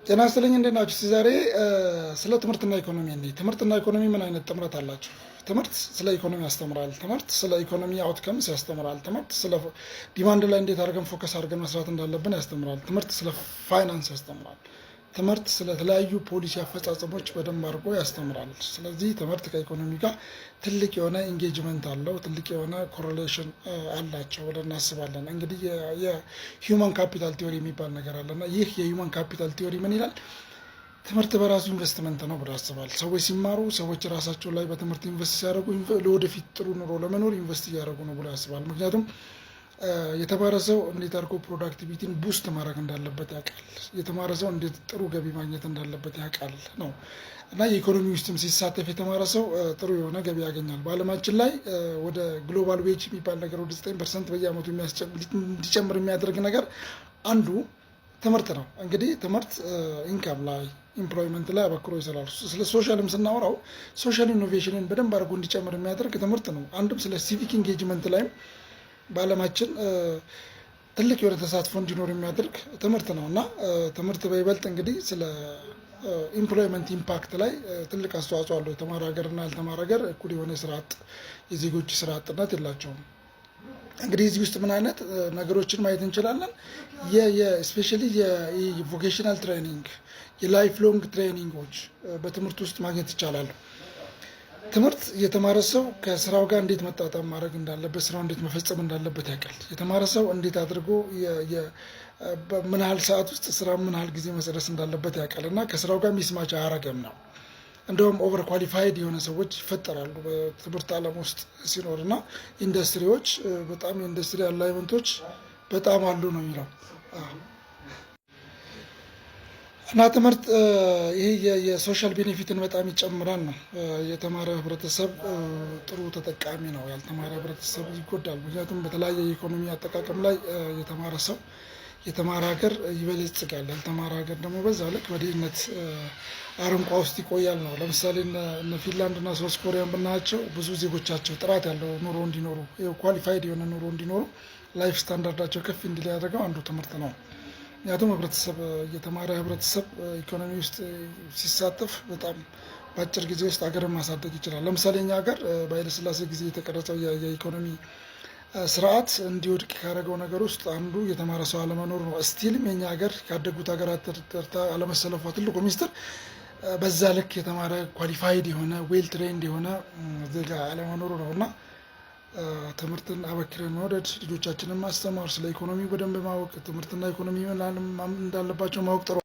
ጤና ይስጥልኝ እንዴት ናችሁ? ዛሬ ስለ ትምህርትና ኢኮኖሚ እንዴ ትምህርትና ኢኮኖሚ ምን አይነት ጥምረት አላቸው? ትምህርት ስለ ኢኮኖሚ ያስተምራል። ትምህርት ስለ ኢኮኖሚ አውትከምስ ያስተምራል። ትምህርት ስለ ዲማንድ ላይ እንዴት አድርገን ፎከስ አድርገን መስራት እንዳለብን ያስተምራል። ትምህርት ስለ ፋይናንስ ያስተምራል። ትምህርት ስለ ተለያዩ ፖሊሲ አፈጻጸሞች በደንብ አድርጎ ያስተምራል። ስለዚህ ትምህርት ከኢኮኖሚ ጋር ትልቅ የሆነ ኢንጌጅመንት አለው፣ ትልቅ የሆነ ኮሬሌሽን አላቸው ብለን እናስባለን። እንግዲህ የሂውማን ካፒታል ቲዮሪ የሚባል ነገር አለና ይህ የሂውማን ካፒታል ቲዮሪ ምን ይላል? ትምህርት በራሱ ኢንቨስትመንት ነው ብሎ ያስባል። ሰዎች ሲማሩ፣ ሰዎች ራሳቸው ላይ በትምህርት ኢንቨስት ሲያደርጉ ለወደፊት ጥሩ ኑሮ ለመኖር ኢንቨስት እያደረጉ ነው ብሎ ያስባል። ምክንያቱም የተማረ ሰው እንዴት አድርጎ ፕሮዳክቲቪቲን ቡስት ማድረግ እንዳለበት ያውቃል። የተማረ ሰው እንዴት ጥሩ ገቢ ማግኘት እንዳለበት ያውቃል ነው እና የኢኮኖሚ ውስጥም ሲሳተፍ የተማረ ሰው ጥሩ የሆነ ገቢ ያገኛል። በዓለማችን ላይ ወደ ግሎባል ዌጅ የሚባል ነገር ወደ 9% በየአመቱ እንዲጨምር የሚያደርግ ነገር አንዱ ትምህርት ነው። እንግዲህ ትምህርት ኢንካም ላይ ኢምፕሎይመንት ላይ አበክሮ ይሰራል። ስለ ሶሻልም ስናወራው ሶሻል ኢኖቬሽንን በደንብ አድርጎ እንዲጨምር የሚያደርግ ትምህርት ነው። አንድም ስለ ሲቪክ ኢንጌጅመንት ላይም በዓለማችን ትልቅ የሆነ ተሳትፎ እንዲኖር የሚያደርግ ትምህርት ነው እና ትምህርት በይበልጥ እንግዲህ ስለ ኢምፕሎይመንት ኢምፓክት ላይ ትልቅ አስተዋጽኦ አለው። የተማረ ሀገርና ያልተማረ ሀገር እኩል የሆነ ስራ አጥ የዜጎች ስራ አጥነት የላቸውም። እንግዲህ እዚህ ውስጥ ምን አይነት ነገሮችን ማየት እንችላለን? ስፔሻሊ የቮኬሽናል ትሬኒንግ፣ የላይፍ ሎንግ ትሬኒንጎች በትምህርት ውስጥ ማግኘት ይቻላል። ትምህርት የተማረ ሰው ከስራው ጋር እንዴት መጣጣም ማድረግ እንዳለበት፣ ስራው እንዴት መፈጸም እንዳለበት ያውቃል። የተማረ ሰው እንዴት አድርጎ ምን ያህል ሰዓት ውስጥ ስራ ምን ያህል ጊዜ መጨረስ እንዳለበት ያውቃል እና ከስራው ጋር ሚስማች አያረገም ነው። እንደውም ኦቨር ኳሊፋይድ የሆነ ሰዎች ይፈጠራሉ በትምህርት ዓለም ውስጥ ሲኖር እና ኢንዱስትሪዎች በጣም የኢንዱስትሪ አላይመንቶች በጣም አሉ ነው የሚለው እና ትምህርት ይሄ የሶሻል ቤኔፊትን በጣም ይጨምራል ነው። የተማረ ህብረተሰብ ጥሩ ተጠቃሚ ነው፣ ያልተማረ ህብረተሰብ ይጎዳል። ምክንያቱም በተለያየ የኢኮኖሚ አጠቃቀም ላይ የተማረ ሰው የተማረ ሀገር ይበለጽጋል፣ ያልተማረ ሀገር ደግሞ በዛ ልክ በድህነት አረንቋ ውስጥ ይቆያል ነው። ለምሳሌ እነ ፊንላንድ እና ሳውዝ ኮሪያን ብናያቸው ብዙ ዜጎቻቸው ጥራት ያለው ኑሮ እንዲኖሩ ኳሊፋይድ የሆነ ኑሮ እንዲኖሩ ላይፍ ስታንዳርዳቸው ከፍ እንዲል ያደረገው አንዱ ትምህርት ነው። ምክንያቱም ህብረተሰብ የተማረ ህብረተሰብ ኢኮኖሚ ውስጥ ሲሳተፍ በጣም በአጭር ጊዜ ውስጥ ሀገርን ማሳደግ ይችላል። ለምሳሌ እኛ ሀገር በኃይለሥላሴ ጊዜ የተቀረጸው የኢኮኖሚ ስርዓት እንዲወድቅ ካደረገው ነገር ውስጥ አንዱ የተማረ ሰው አለመኖር ነው። ስቲልም የኛ ሀገር ካደጉት ሀገራት ተርታ አለመሰለፏ ትልቁ ሚስጥር በዛ ልክ የተማረ ኳሊፋይድ የሆነ ዌል ትሬንድ የሆነ ዜጋ አለመኖሩ ነው እና ትምህርትን አበክረን መውደድ፣ ልጆቻችንን ማስተማር፣ ስለ ኢኮኖሚ በደንብ ማወቅ፣ ትምህርትና ኢኮኖሚ እንዳለባቸው ማወቅ ጥሩ